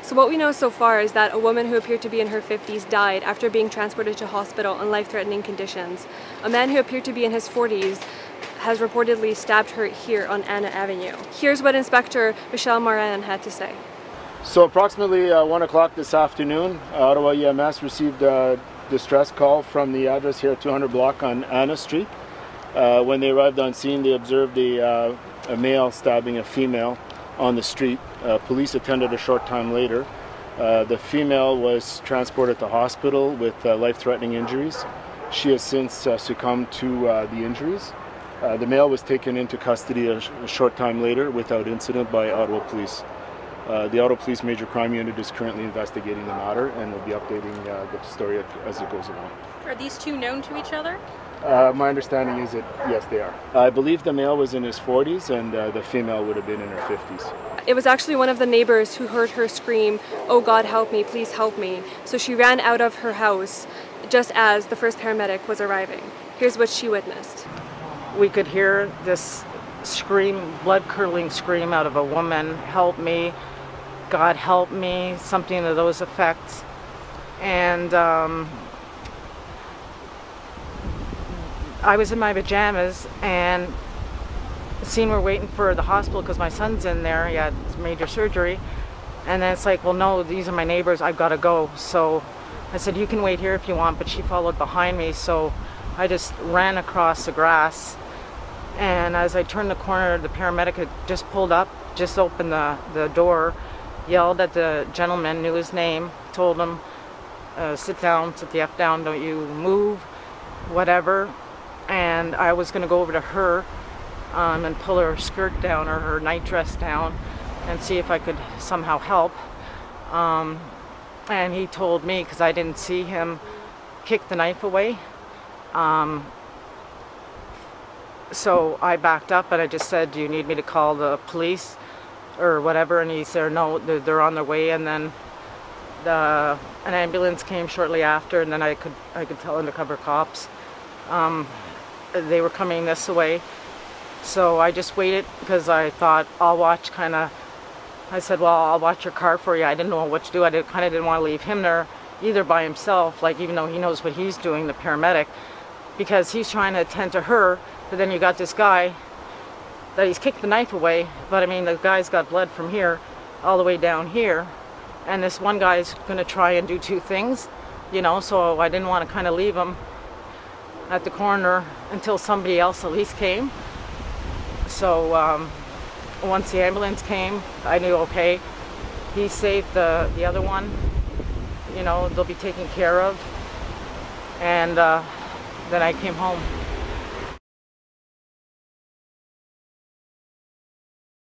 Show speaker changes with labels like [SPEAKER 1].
[SPEAKER 1] So what we know so far is that a woman who appeared to be in her 50s died after being transported to hospital in life-threatening conditions. A man who appeared to be in his 40s has reportedly stabbed her here on Anna Avenue. Here's what Inspector Michel Marin had to say.
[SPEAKER 2] So approximately 1 o'clock this afternoon, Ottawa EMS received a distress call from the address here at 200 block on Anna Street. When they arrived on scene, they observed a male stabbing a female on the street. Police attended a short time later. The female was transported to hospital with life-threatening injuries. She has since succumbed to the injuries. The male was taken into custody a short time later without incident by Ottawa Police. The Ottawa Police Major Crime Unit is currently investigating the matter and will be updating the story as it goes along.
[SPEAKER 3] Are these two known to each other?
[SPEAKER 2] My understanding is that yes, they are. I believe the male was in his 40s and the female would have been in her 50s.
[SPEAKER 1] It was actually one of the neighbors who heard her scream, "Oh God, help me, please help me." So she ran out of her house just as the first paramedic was arriving. Here's what she witnessed.
[SPEAKER 4] We could hear this scream, blood-curdling scream out of a woman, "Help me, God help me," something to those effects. And I was in my pajamas and seeing we're waiting for the hospital because my son's in there. He had major surgery. And then it's like, well, no, these are my neighbors. I've got to go. So I said, you can wait here if you want. But she followed behind me. So I just ran across the grass. And as I turned the corner, the paramedic had just pulled up, just opened the door, yelled at the gentleman, knew his name, told him, sit down, sit the F down, don't you move, whatever. And I was going to go over to her and pull her skirt down or her nightdress down and see if I could somehow help. And he told me, because I didn't see him, kick the knife away. So I backed up and I just said, do you need me to call the police or whatever? And he said, no, they're on their way. And then an ambulance came shortly after, and then I could tell undercover cops they were coming this way. So I just waited because I thought I'll watch I said, well, I'll watch your car for you. I didn't know what to do. I kind of didn't want to leave him there either by himself, like even though he knows what he's doing, the paramedic, because he's trying to attend to her. But then you got this guy that he's kicked the knife away, but I mean the guy's got blood from here all the way down here, and this one guy's going to try and do two things, you know, so I didn't want to kind of leave him at the corner until somebody else at least came. So once the ambulance came, I knew, okay, he saved the other one, you know, they'll be taken care of, and then I came home.